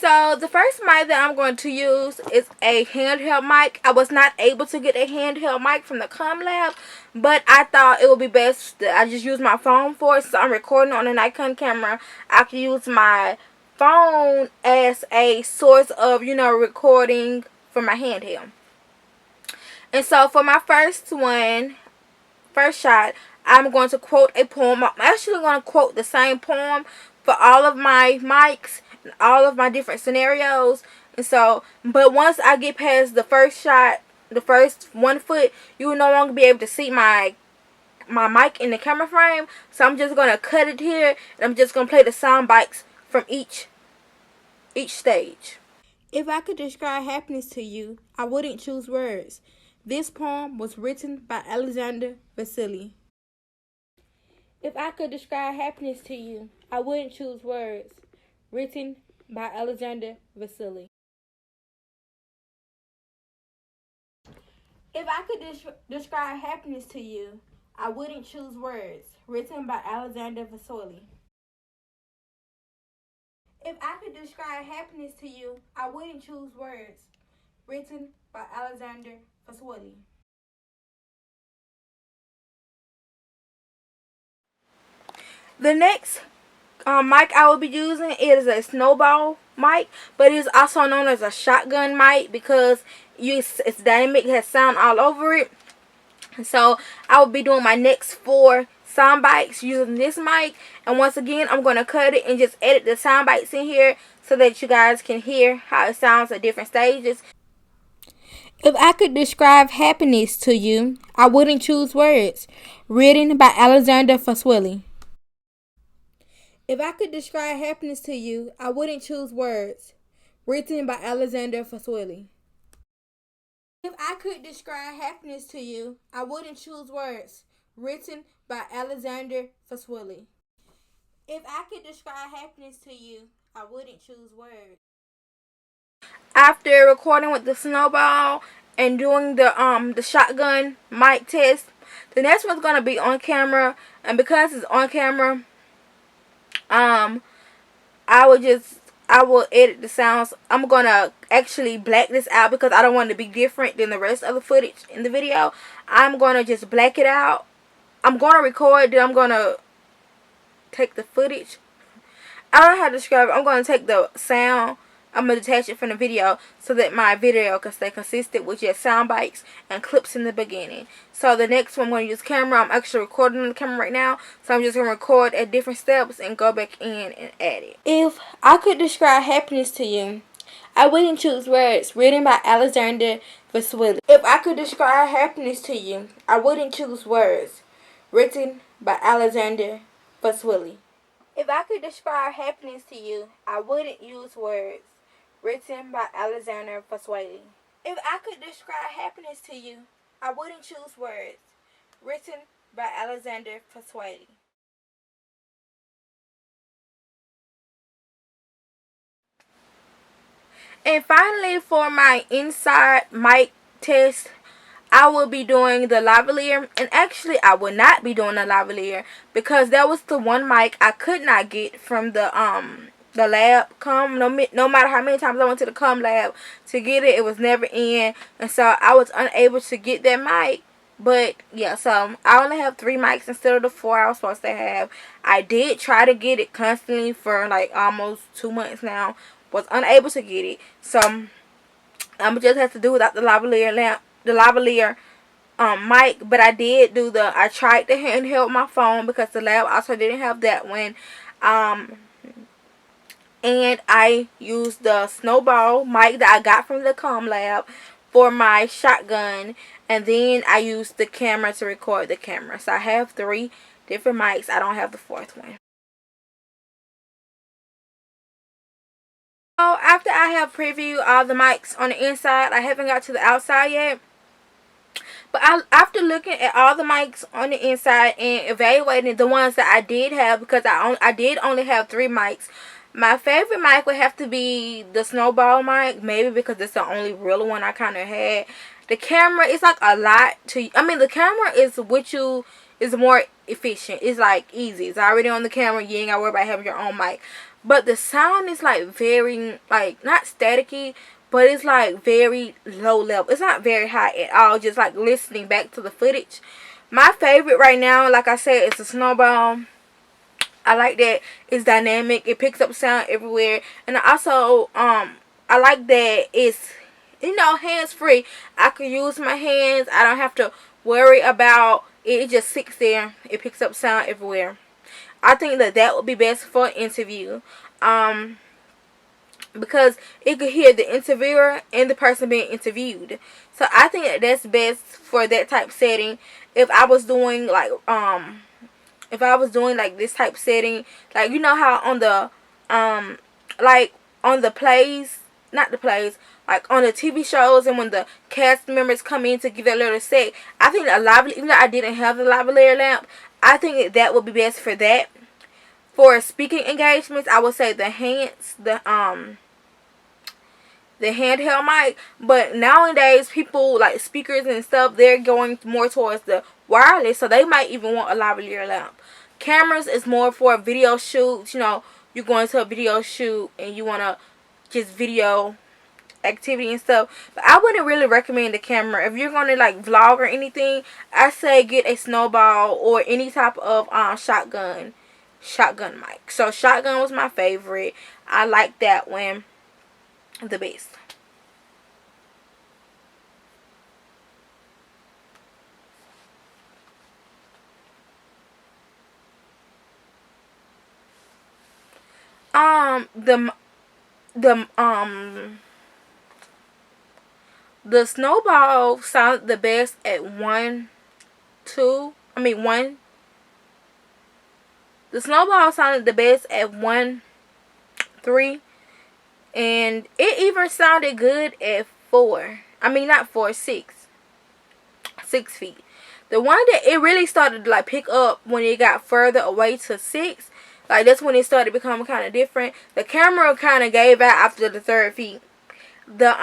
So the first mic that I'm going to use is a handheld mic. I was not able to get a handheld mic from the ComLab, but I thought it would be best that I just use my phone for it. So I'm recording on a Nikon camera. I can use my phone as a source of, recording for my handheld. And so for my first shot, I'm going to quote a poem. I'm actually going to quote the same poem for all of my mics and all of my different scenarios. And so, but once I get past the first shot, the first 1 foot, you will no longer be able to see my mic in the camera frame. So I'm just going to cut it here, and I'm just going to play the sound bites from each stage. If I could describe happiness to you, I wouldn't choose words. This poem was written by Alexander Vasily. If I could describe happiness to you, I wouldn't choose words. Written by Alexander Vasily. If I could describe happiness to you, I wouldn't choose words. Written by Alexander Vasily. If I could describe happiness to you, I wouldn't choose words. Written by Alexander Vasily. The next mic I will be using is a snowball mic, but it is also known as a shotgun mic because it's dynamic, it has sound all over it. So I will be doing my next 4 sound bites using this mic, and once again I'm going to cut it and just edit the sound bites in here so that you guys can hear how it sounds at different stages. If I could describe happiness to you, I wouldn't choose words. Written by Alexander Vasily. If I could describe happiness to you, I wouldn't choose words. Written by Alexander Vasily. If I could describe happiness to you, I wouldn't choose words. Written by Alexander Vasily. If I could describe happiness to you, I wouldn't choose words. After recording with the snowball and doing the shotgun mic test, the next one's gonna be on camera, and because it's on camera, I will edit the sounds. I'm gonna actually black this out because I don't want it to be different than the rest of the footage in the video. I'm gonna just black it out. I'm gonna record, then I'm gonna take the footage. I don't know how to describe it. I'm gonna take the sound, I'm going to detach it from the video so that my video can stay consistent with just sound bites and clips in the beginning. So the next one I'm going to use camera. I'm actually recording on the camera right now. So I'm just going to record at different steps and go back in and add it. If I could describe happiness to you, I wouldn't choose words. Written by Alexander Vasily. If I could describe happiness to you, I wouldn't choose words. Written by Alexander Vasily. If I could describe happiness to you, I wouldn't use words. Written by Alexander Vasily. If I could describe happiness to you, I wouldn't choose words. Written by Alexander Vasily. And finally, for my inside mic test, I will be doing the lavalier. And actually, I will not be doing the lavalier because that was the one mic I could not get from the lab. No matter how many times I went to the ComLab to get it, it was never in, and so I was unable to get that mic. But yeah, so I only have 3 mics instead of the 4 I was supposed to have. I did try to get it constantly for like almost 2 months now. Was unable to get it, so I'm just have to do without the lavalier mic. But I did do I tried to handheld my phone because the lab also didn't have that one. And I used the snowball mic that I got from the ComLab for my shotgun. And then I used the camera to record the camera. So I have 3 different mics. I don't have the 4th one. So after I have previewed all the mics on the inside, I haven't got to the outside yet. But after looking at all the mics on the inside and evaluating the ones that I did have, because I did only have 3 mics, my favorite mic would have to be the snowball mic, maybe because it's the only real one I kind of had. The camera is like a lot to, I mean, the camera is with you It's more efficient. It's like easy. It's already on the camera. You ain't gotta worry about having your own mic. But the sound is like very, like, not staticky, but it's like very low level. It's not very high at all. Just like listening back to the footage. My favorite right now, like I said, is the Snowball. I like that it's dynamic. It picks up sound everywhere. And also, I like that it's, you know, hands free. I can use my hands. I don't have to worry about it. It just sits there. It picks up sound everywhere. I think that that would be best for an interview. Because it could hear the interviewer and the person being interviewed. So I think that that's best for that type setting. If I was doing like this type setting, like, you know how on the like on the plays, not the plays, like on the TV shows, and when the cast members come in to give their little set, I think a lavalier, even though I didn't have the lavalier lamp, I think that would be best for that. For speaking engagements, I would say the handheld mic. But nowadays, people like speakers and stuff, they're going more towards the wireless, so they might even want a lavalier lamp. Cameras is more for video shoots. You know, you're going to a video shoot and you want to just video activity and stuff. But I wouldn't really recommend the camera. If you're going to like vlog or anything, I say get a Snowball or any type of shotgun mic. So shotgun was my favorite. I like that one the best. The the Snowball sounded the best at 1, 2. I mean 1. The Snowball sounded the best at 1, 3, and it even sounded good at 4. I mean not 4, 6. 6 feet. The one that it really started to like pick up when it got further away to 6. Like that's when it started becoming kind of different. The camera kind of gave out after the 3rd feet. The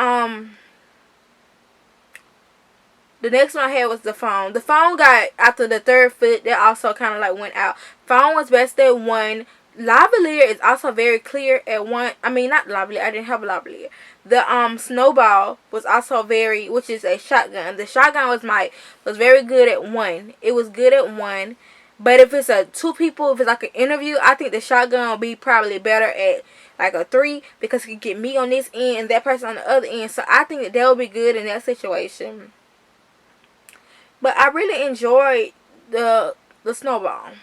next one I had was the phone. The phone got after the 3rd foot. That also kind of like went out. Phone was best at 1. Lavalier is also very clear at 1. I mean not lavalier. I didn't have a lavalier. The Snowball was also very, which is a shotgun. The shotgun was very good at 1. It was good at 1. But if it's a 2 people, if it's like an interview, I think the shotgun will be probably better at like a 3, because it can get me on this end and that person on the other end. So I think that will be good in that situation. But I really enjoyed the Snowball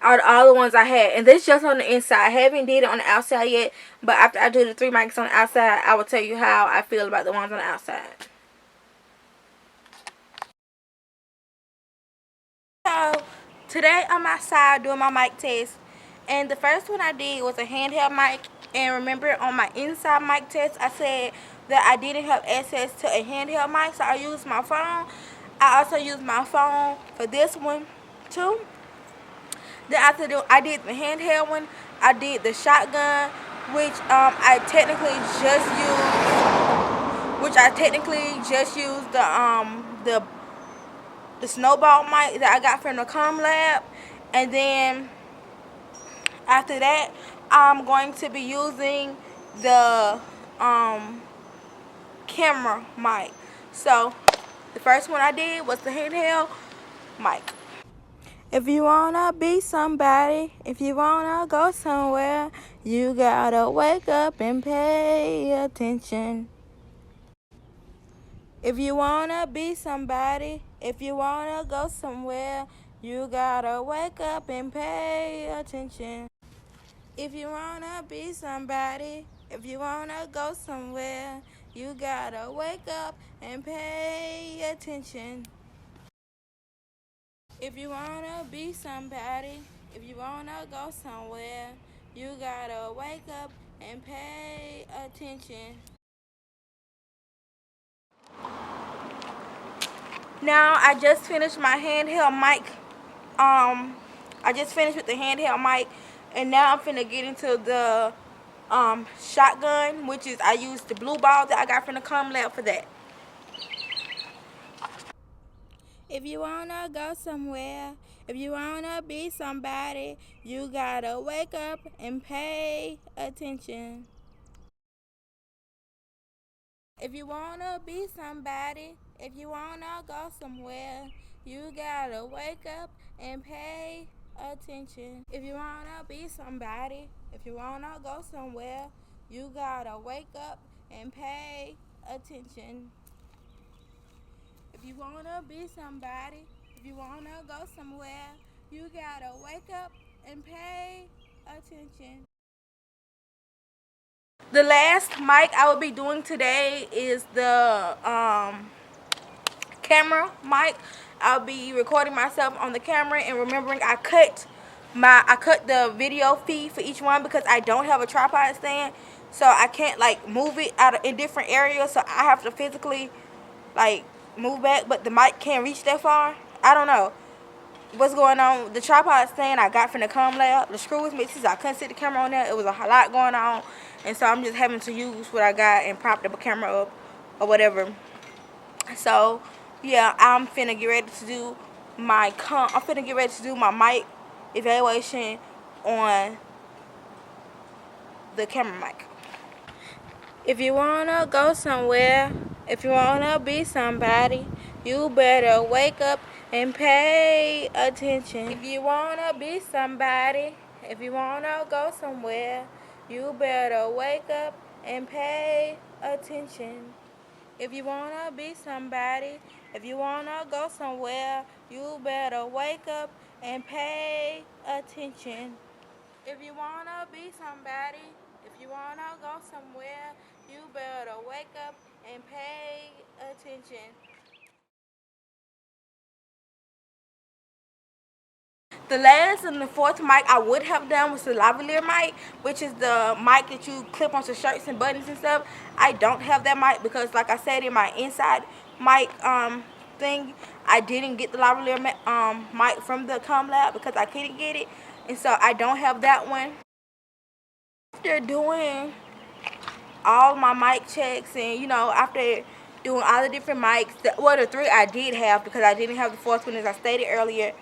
out of all the ones I had. And this just on the inside. I haven't did it on the outside yet. But after I do the 3 mics on the outside, I will tell you how I feel about the ones on the outside. So today I'm outside doing my mic test. And the first one I did was a handheld mic. And remember on my inside mic test, I said that I didn't have access to a handheld mic. So I used my phone. I also used my phone for this one too. Then after I did the handheld one, I did the shotgun, which I technically just used the Snowball mic that I got from the ComLab. And then after that, I'm going to be using the camera mic. So the first one I did was the handheld mic. If you wanna be somebody, if you wanna go somewhere, you gotta wake up and pay attention. If you wanna be somebody, if you wanna go somewhere, you gotta wake up and pay attention. If you wanna be somebody, if you wanna go somewhere, you gotta wake up and pay attention. If you wanna be somebody, if you wanna go somewhere, you gotta wake up and pay attention. Now I just finished my handheld mic. I just finished with the handheld mic, and now I'm finna get into the shotgun, which is I used the blue ball that I got from the ComLab for that. If you wanna go somewhere, if you wanna be somebody, you gotta wake up and pay attention. If you wanna be somebody, if you wanna go somewhere, you gotta wake up and pay attention. If you wanna be somebody, if you wanna go somewhere, you gotta wake up and pay attention. If you wanna be somebody, if you wanna go somewhere, you gotta wake up and pay attention. The last mic I will be doing today is the camera mic. I'll be recording myself on the camera, and remembering I cut the video feed for each one because I don't have a tripod stand, so I can't like move it in different areas, so I have to physically like move back, but the mic can't reach that far. I don't know what's going on. The tripod stand I got from the ComLab, the screw was missing, so I couldn't set the camera on there. It was a lot going on, and so I'm just having to use what I got and prop the camera up or whatever. So yeah, I'm finna get ready to do my mic evaluation on the camera mic. If you wanna go somewhere, if you wanna be somebody, you better wake up and pay attention. If you wanna be somebody, if you wanna go somewhere, you better wake up and pay attention. If you wanna be somebody, if you wanna go somewhere, you better wake up and pay attention. If you wanna be somebody, if you wanna go somewhere, you better wake up and pay attention. The last and the fourth mic I would have done was the lavalier mic, which is the mic that you clip onto shirts and buttons and stuff. I don't have that mic because, like I said, in my inside mic thing, I didn't get the lavalier mic from the ComLab because I couldn't get it, and so I don't have that one. After doing all my mic checks, and after doing all the different mics, the three I did have because I didn't have the fourth one as I stated earlier.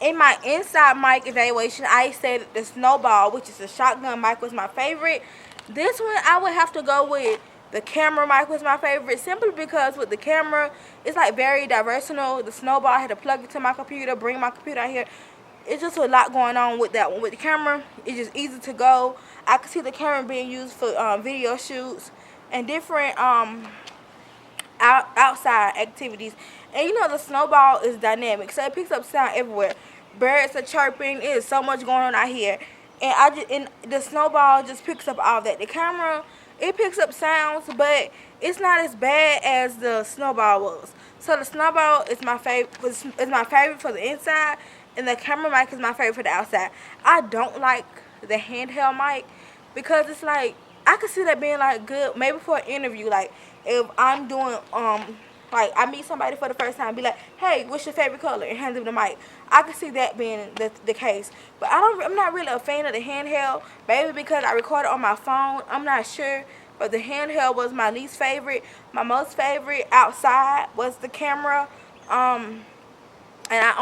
In my inside mic evaluation, I said the Snowball, which is a shotgun mic, was my favorite. This one I would have to go with the camera mic was my favorite, simply because with the camera, it's like very diversional. The Snowball, I had to plug it to my computer, bring my computer out here. It's just a lot going on with that one. With the camera, it's just easy to go. I could see the camera being used for video shoots and different outside activities. And the Snowball is dynamic, so it picks up sound everywhere. Birds are chirping. It is so much going on out here, and the Snowball just picks up all that. The camera, it picks up sounds, but it's not as bad as the Snowball was. So the Snowball is my favorite. Is my favorite for the inside, and the camera mic is my favorite for the outside. I don't like the handheld mic because it's like I could see that being like good maybe for an interview. Like if I'm doing like I meet somebody for the first time, be like, hey, what's your favorite color, and hand them the mic. I could see that being the case, but I'm not really a fan of the handheld. Maybe because I recorded on my phone, I'm not sure. But the handheld was my least favorite. My most favorite outside was the camera. And I only